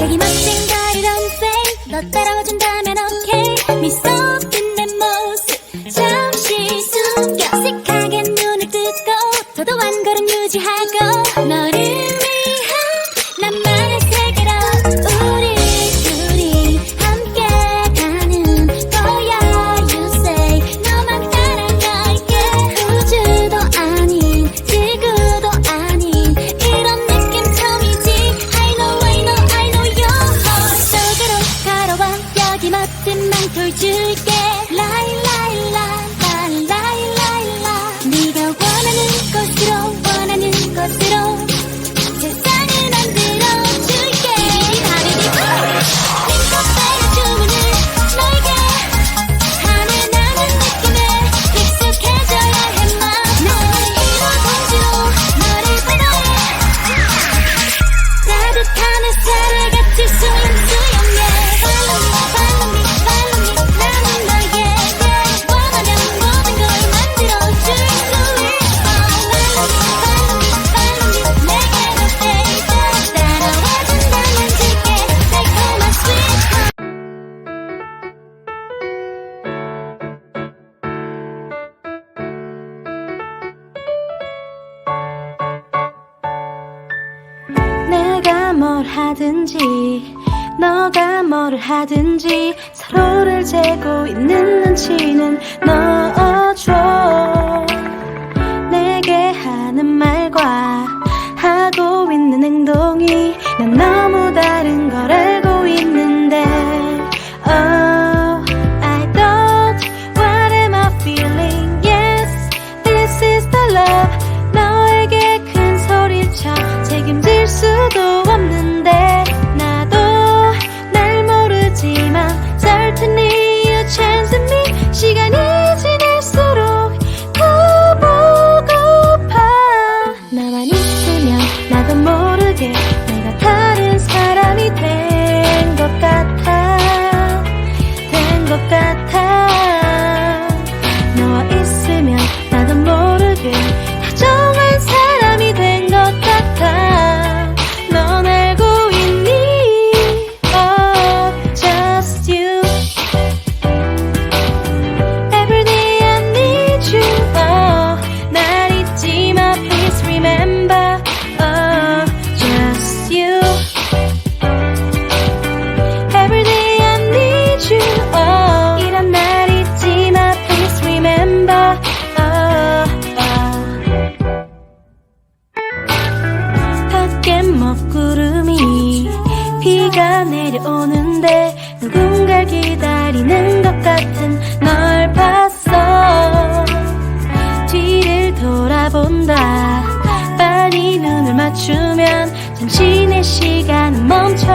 여기 멋진 걸 don't say 너 따라와준다면 okay 미소 짓는 모습 잠시 숨겨 어색하게 눈을 뜨고 더도 한 걸음 유지하고 너를 위한 나만의 세계로 우리 둘이 함께 가는 거야 You say 너만 따라갈게 우주도 아닌 지구도 아닌 이런 느낌 처음이지 I know I know I know your heart 속으로 걸어와 여기 멋진 망토를 줄게 Lie lie lie lie lie lie lie 네가 원하는 곳으로 세상을 만들어줄게 링크업의 주문을 너에게 하늘 나는 느낌에 익숙해져야 해 마 너의 이런 공주로 너를 배려해 따뜻한 햇살을 같이 수염수염해 Follow me follow me follow me 나는 너에게 원하는 모든 걸 만들어줄 수 있어 Follow me follow me follow me 내게로 baby 따라와준다면 줄게 달콤한 sweet 내가 뭘 하든지 너가 뭐를 하든지 서로를 재고 있는 눈치는 넣어줘 내게 하는 말과 하고 있는 행동이 난 너무 다른 걸 알고 있는데 Oh, I don't What am I feeling? Yes, this is the love 너에게 큰 소리쳐 책임질 수도 없는데 나도 날 모르지만 Certainly you chance me 시간이 지날수록 더 보고파 나만 있으면 나도 모르게 내가 다른 사람이 된 것 같아 너와 있으면 나도 모르게 다정한 사람이 된 것 같아 넌 알고 있니 Oh, just you Every day I need you Oh, 날 잊지 마 please remember Oh, just you Every day I need you Oh, 이런 날 잊지 마 please remember Oh, 밖엔 먹구름이 비가 내려오는데 누군가를 기다리는 것 같은 널 봤어 뒤를 돌아본다 빤히 눈을 맞추면 잠시 내 시간은 멈춰